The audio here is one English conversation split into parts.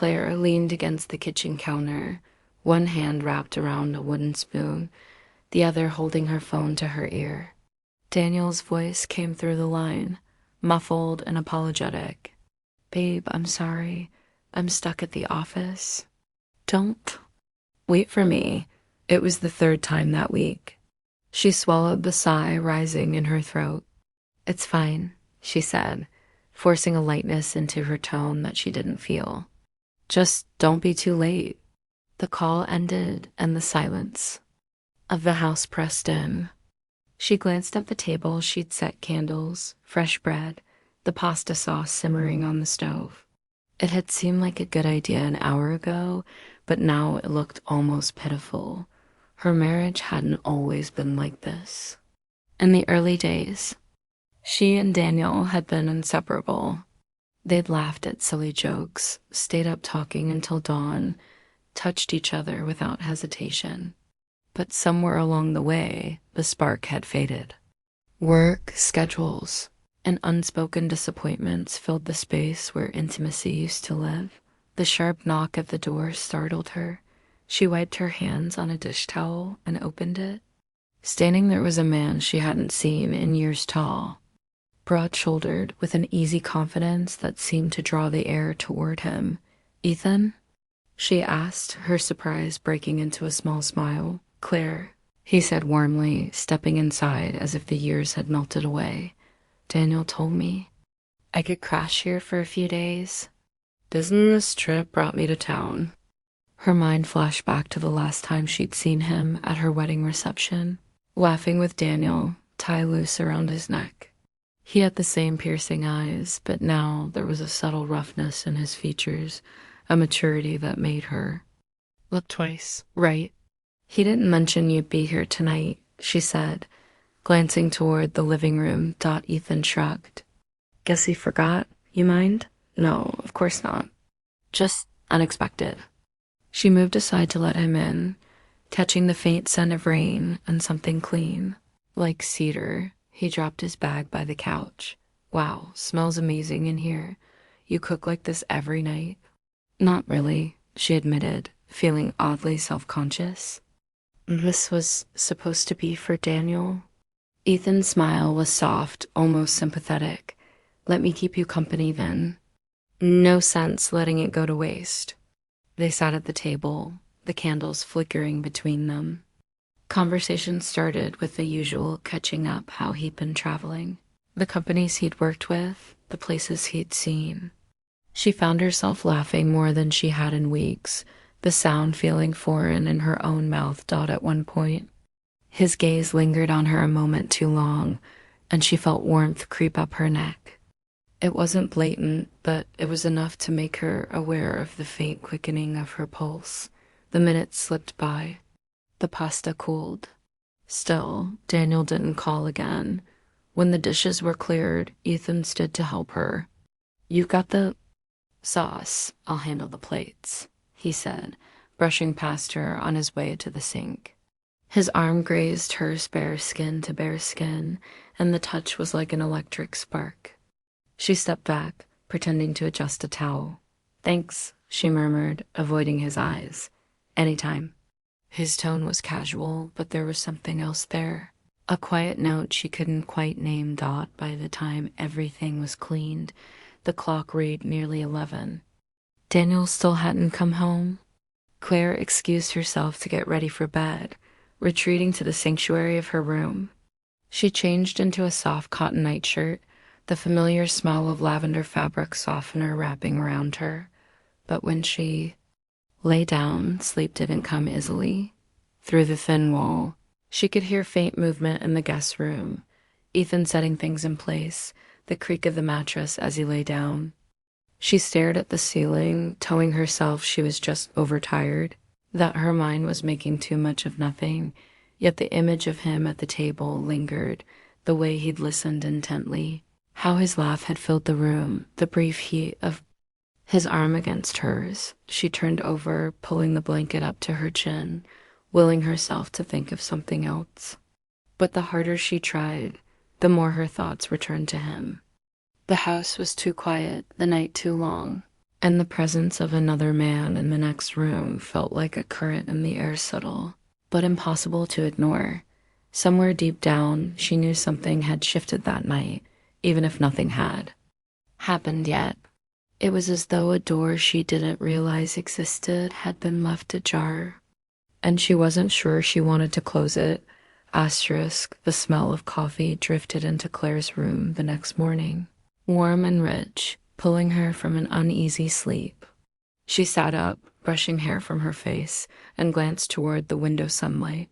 Claire leaned against the kitchen counter, one hand wrapped around a wooden spoon, the other holding her phone to her ear. Daniel's voice came through the line, muffled and apologetic. "Babe, I'm sorry. I'm stuck at the office." "Don't wait for me." It was the third time that week. She swallowed the sigh rising in her throat. "It's fine," she said, forcing a lightness into her tone that she didn't feel. "Just don't be too late." The call ended and the silence of the house pressed in. She glanced at the table she'd set candles, fresh bread, the pasta sauce simmering on the stove. It had seemed like a good idea an hour ago, but now it looked almost pitiful. Her marriage hadn't always been like this. In the early days, she and Daniel had been inseparable. They'd laughed at silly jokes, stayed up talking until dawn, touched each other without hesitation. But somewhere along the way, the spark had faded. Work, schedules, and unspoken disappointments filled the space where intimacy used to live. The sharp knock at the door startled her. She wiped her hands on a dish towel and opened it. Standing there was a man she hadn't seen in years, tall, broad-shouldered, with an easy confidence that seemed to draw the air toward him. "Ethan?" she asked, her surprise breaking into a small smile. "Claire," he said warmly, stepping inside as if the years had melted away. "Daniel told me I could crash here for a few days. Business trip brought me to town." Her mind flashed back to the last time she'd seen him at her wedding reception, laughing with Daniel, tie loose around his neck. He had the same piercing eyes, but now there was a subtle roughness in his features, a maturity that made her look twice, right? "He didn't mention you'd be here tonight," she said, glancing toward the living room. Ethan shrugged. "Guess he forgot. You mind?" "No, of course not. Just unexpected." She moved aside to let him in, catching the faint scent of rain and something clean, like cedar. He dropped his bag by the couch. "Wow, smells amazing in here. You cook like this every night?" "Not really," she admitted, feeling oddly self-conscious. "This was supposed to be for Daniel." Ethan's smile was soft, almost sympathetic. "Let me keep you company then." "No sense letting it go to waste." They sat at the table, the candles flickering between them. Conversation started with the usual catching up how he'd been traveling, the companies he'd worked with, the places he'd seen. She found herself laughing more than she had in weeks, the sound feeling foreign in her own mouth. At one point, his gaze lingered on her a moment too long, and she felt warmth creep up her neck. It wasn't blatant, but it was enough to make her aware of the faint quickening of her pulse. The minutes slipped by. The pasta cooled. Still, Daniel didn't call again. When the dishes were cleared, Ethan stood to help her. "You got the sauce. I'll handle the plates," he said, brushing past her on his way to the sink. His arm grazed hers bare skin to bare skin, and the touch was like an electric spark. She stepped back, pretending to adjust a towel. "Thanks," she murmured, avoiding his eyes. "Anytime." His tone was casual, but there was something else there. A quiet note she couldn't quite name. By the time everything was cleaned, the clock read nearly 11. Daniel still hadn't come home. Claire excused herself to get ready for bed, retreating to the sanctuary of her room. She changed into a soft cotton nightshirt, the familiar smell of lavender fabric softener wrapping around her. But when she lay down, sleep didn't come easily. Through the thin wall, she could hear faint movement in the guest room, Ethan setting things in place, the creak of the mattress as he lay down. She stared at the ceiling, telling herself she was just overtired, that her mind was making too much of nothing, yet the image of him at the table lingered, the way he'd listened intently, how his laugh had filled the room, the brief heat of his arm against hers. She turned over, pulling the blanket up to her chin, willing herself to think of something else. But the harder she tried, the more her thoughts returned to him. The house was too quiet, the night too long, and the presence of another man in the next room felt like a current in the air, subtle, but impossible to ignore. Somewhere deep down, she knew something had shifted that night, even if nothing had happened yet. It was as though a door she didn't realize existed had been left ajar, and she wasn't sure she wanted to close it. Asterisk, the smell of coffee drifted into Claire's room the next morning, warm and rich, pulling her from an uneasy sleep. She sat up, brushing hair from her face, and glanced toward the window sunlight.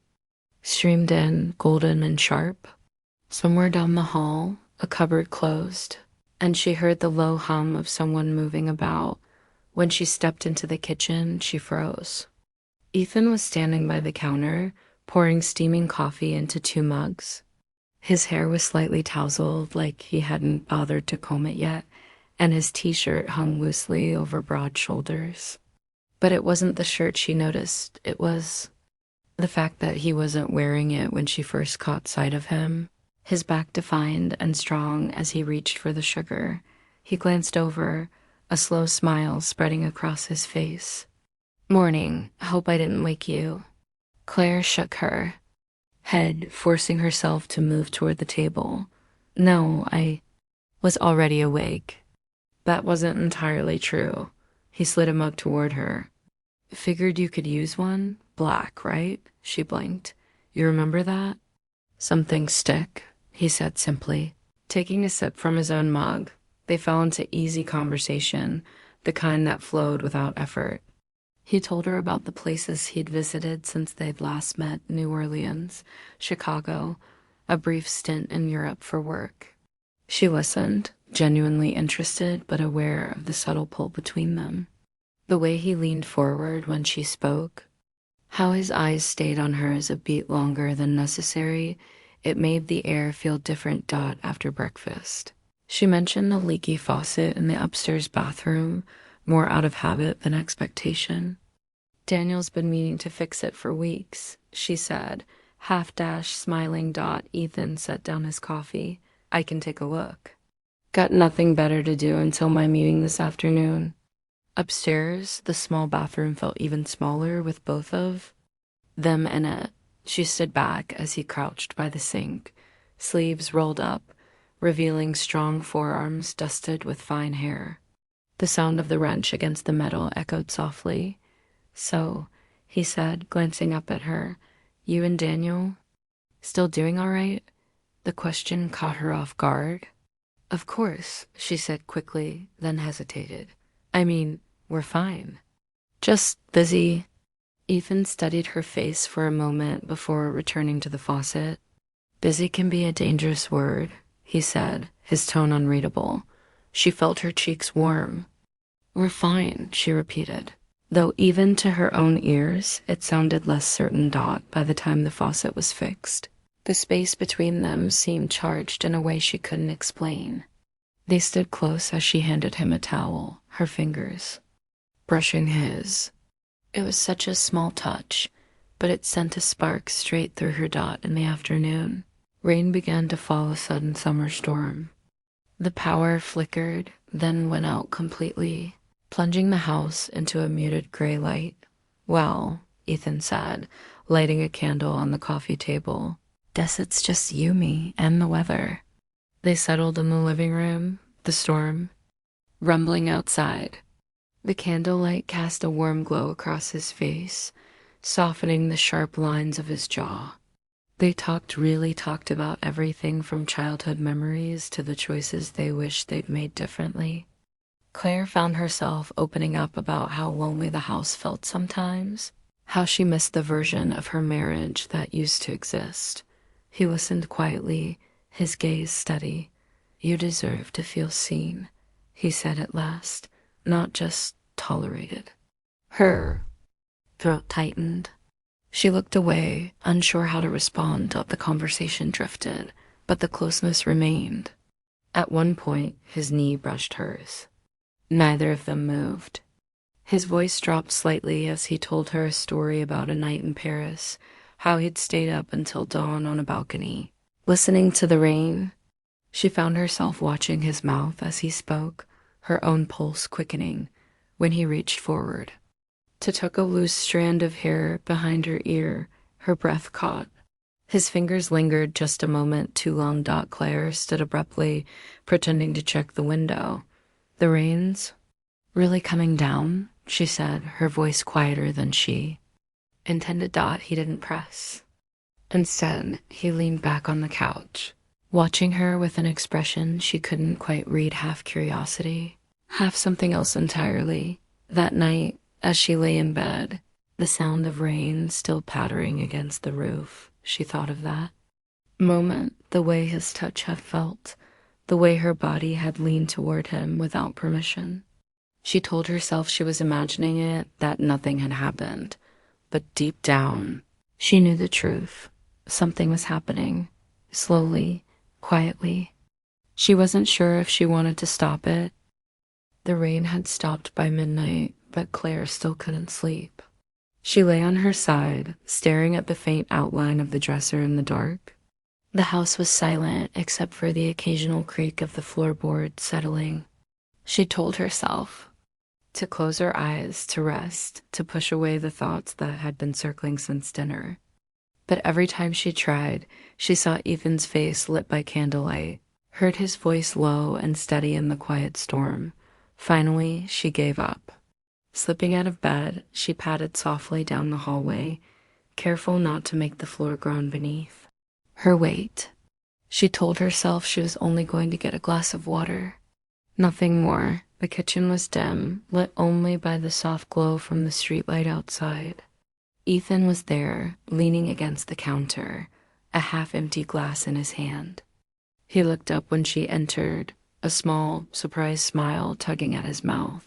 Streamed in, golden and sharp. Somewhere down the hall, a cupboard closed, and she heard the low hum of someone moving about. When she stepped into the kitchen, she froze. Ethan was standing by the counter, pouring steaming coffee into 2 mugs. His hair was slightly tousled, like he hadn't bothered to comb it yet, and his t-shirt hung loosely over broad shoulders. But it wasn't the shirt she noticed. It was the fact that he wasn't wearing it when she first caught sight of him. His back defined and strong as he reached for the sugar. He glanced over, a slow smile spreading across his face. "Morning. Hope I didn't wake you." Claire shook her head, forcing herself to move toward the table. "No, I was already awake." That wasn't entirely true. He slid a mug toward her. "Figured you could use one? Black, right?" She blinked. "You remember that?" "Some things stick," he said simply. Taking a sip from his own mug, they fell into easy conversation, the kind that flowed without effort. He told her about the places he'd visited since they'd last met: New Orleans, Chicago, a brief stint in Europe for work. She listened, genuinely interested but aware of the subtle pull between them. The way he leaned forward when she spoke, how his eyes stayed on hers a beat longer than necessary, it made the air feel different. After breakfast, she mentioned the leaky faucet in the upstairs bathroom, more out of habit than expectation. "Daniel's been meaning to fix it for weeks," she said, smiling. Ethan set down his coffee. "I can take a look." "Got nothing better to do until my meeting this afternoon." Upstairs, the small bathroom felt even smaller with both of them in it. She stood back as he crouched by the sink, sleeves rolled up, revealing strong forearms dusted with fine hair. The sound of the wrench against the metal echoed softly. "So," he said, glancing up at her, "you and Daniel still doing all right?" The question caught her off guard. "Of course," she said quickly, then hesitated. "I mean, we're fine. Just busy." Ethan studied her face for a moment before returning to the faucet. "Busy can be a dangerous word," he said, his tone unreadable. She felt her cheeks warm. "We're fine," she repeated, though even to her own ears it sounded less certain. By the time the faucet was fixed, the space between them seemed charged in a way she couldn't explain. They stood close as she handed him a towel, her fingers brushing his. It was such a small touch, but it sent a spark straight through her. In the afternoon, rain began to fall, a sudden summer storm. The power flickered, then went out completely, plunging the house into a muted gray light. "Well," Ethan said, lighting a candle on the coffee table, "guess it's just you, me, and the weather." They settled in the living room, the storm rumbling outside. The candlelight cast a warm glow across his face, softening the sharp lines of his jaw. They really talked about everything from childhood memories to the choices they wished they'd made differently. Claire found herself opening up about how lonely the house felt sometimes, how she missed the version of her marriage that used to exist. He listened quietly, his gaze steady. "You deserve to feel seen," he said at last, "not just tolerated." Her throat tightened. She looked away, unsure how to respond. The conversation drifted, but the closeness remained. At one point, his knee brushed hers. Neither of them moved. His voice dropped slightly as he told her a story about a night in Paris, how he'd stayed up until dawn on a balcony, listening to the rain. She found herself watching his mouth as he spoke, her own pulse quickening. when he reached forward to tuck a loose strand of hair behind her ear. Her breath caught. His fingers lingered just a moment too long. Claire stood abruptly, pretending to check the window. "The rain's really coming down," she said, her voice quieter than she intended. He didn't press. Instead, he leaned back on the couch, watching her with an expression she couldn't quite read, half curiosity, half something else entirely. That night, as she lay in bed, the sound of rain still pattering against the roof, she thought of that moment, the way his touch had felt, the way her body had leaned toward him without permission. She told herself she was imagining it, that nothing had happened. But deep down, she knew the truth. Something was happening, slowly, quietly. She wasn't sure if she wanted to stop it. The rain had stopped by midnight, but Claire still couldn't sleep. She lay on her side, staring at the faint outline of the dresser in the dark. The house was silent except for the occasional creak of the floorboard settling. She told herself to close her eyes, to rest, to push away the thoughts that had been circling since dinner. But every time she tried, she saw Ethan's face lit by candlelight, heard his voice low and steady in the quiet storm. Finally, she gave up. Slipping out of bed, she padded softly down the hallway, careful not to make the floor groan beneath her weight. She told herself she was only going to get a glass of water. Nothing more. The kitchen was dim, lit only by the soft glow from the streetlight outside. Ethan was there, leaning against the counter, a half-empty glass in his hand. He looked up when she entered, a small, surprised smile tugging at his mouth.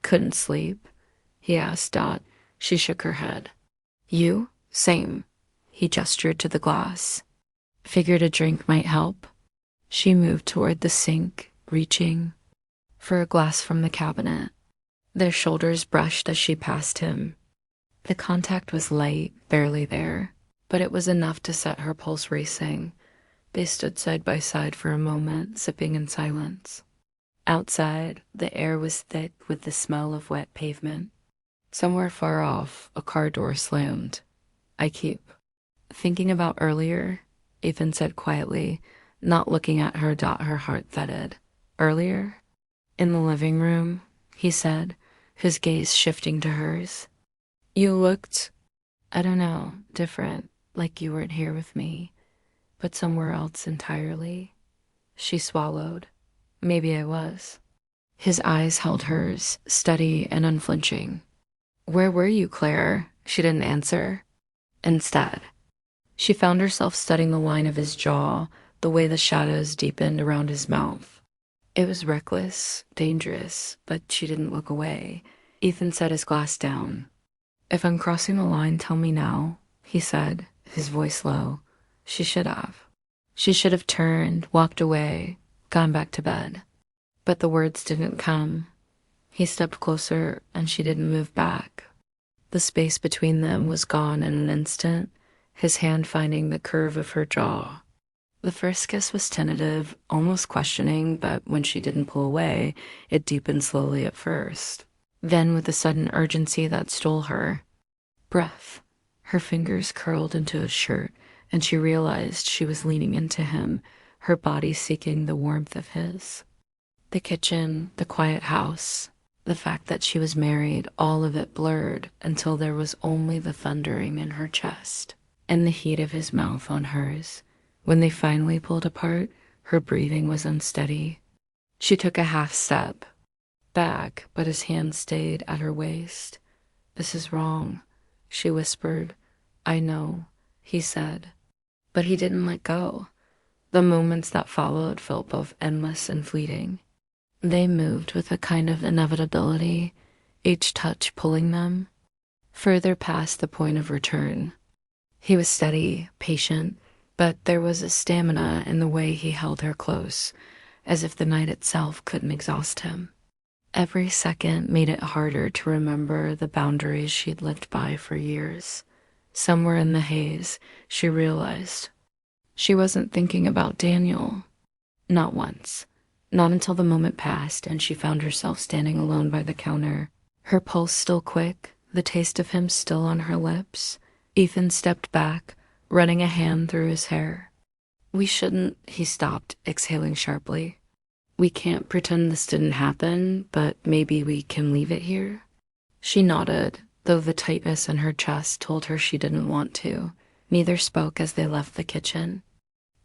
"Couldn't sleep?" he asked. She shook her head. "You? Same." He gestured to the glass. "Figured a drink might help." She moved toward the sink, reaching for a glass from the cabinet. Their shoulders brushed as she passed him. The contact was light, barely there, but it was enough to set her pulse racing. They stood side by side for a moment, sipping in silence. Outside, the air was thick with the smell of wet pavement. Somewhere far off, a car door slammed. "I keep thinking about earlier," Ethan said quietly, not looking at her. Her heart thudded. "Earlier?" "In the living room," he said, his gaze shifting to hers. "You looked, I don't know, different, like you weren't here with me, but somewhere else entirely." She swallowed. "Maybe I was." His eyes held hers, steady and unflinching. "Where were you, Claire?" She didn't answer. Instead, she found herself studying the line of his jaw, the way the shadows deepened around his mouth. It was reckless, dangerous, but she didn't look away. Ethan set his glass down. "If I'm crossing the line, tell me now," he said, his voice low. She should have. She should have turned, walked away, gone back to bed. But the words didn't come. He stepped closer, and she didn't move back. The space between them was gone in an instant, his hand finding the curve of her jaw. The first kiss was tentative, almost questioning, but when she didn't pull away, it deepened slowly at first. Then, with a sudden urgency that stole her breath, her fingers curled into his shirt, and she realized she was leaning into him, her body seeking the warmth of his. The kitchen, the quiet house, the fact that she was married, all of it blurred until there was only the thundering in her chest and the heat of his mouth on hers. When they finally pulled apart, her breathing was unsteady. She took a half step back, but his hand stayed at her waist. "This is wrong," she whispered. "I know," he said. But he didn't let go. The moments that followed felt both endless and fleeting. They moved with a kind of inevitability, each touch pulling them further past the point of return. He was steady, patient, but there was a stamina in the way he held her close, as if the night itself couldn't exhaust him. Every second made it harder to remember the boundaries she'd lived by for years. Somewhere in the haze, she realized she wasn't thinking about Daniel. Not once. Not until the moment passed and she found herself standing alone by the counter, Her pulse still quick, the taste of him still on her lips. Ethan stepped back, running a hand through his hair. We shouldn't, he stopped, exhaling sharply. We can't pretend this didn't happen, but maybe we can leave it here? She nodded, though the tightness in her chest told her she didn't want to. Neither spoke as they left the kitchen.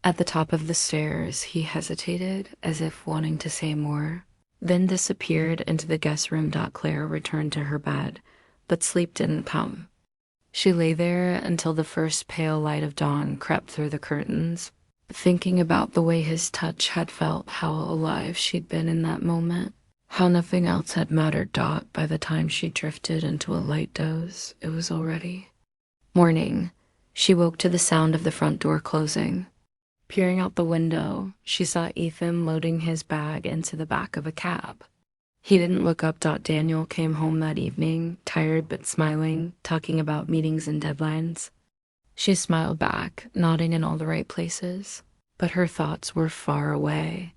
At the top of the stairs, he hesitated, as if wanting to say more, then disappeared into the guest room. Claire returned to her bed, but sleep didn't come. She lay there until the first pale light of dawn crept through the curtains, thinking about the way his touch had felt, how alive she'd been in that moment, how nothing else had mattered. By the time she drifted into a light doze, it was already morning. She woke to the sound of the front door closing. Peering out the window, she saw Ethan loading his bag into the back of a cab. He didn't look up. Daniel came home that evening, tired but smiling, talking about meetings and deadlines. She smiled back, nodding in all the right places, but her thoughts were far away.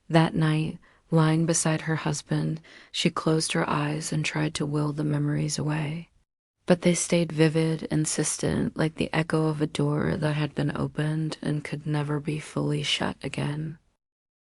That night, lying beside her husband, she closed her eyes and tried to will the memories away. But they stayed vivid, insistent, like the echo of a door that had been opened and could never be fully shut again.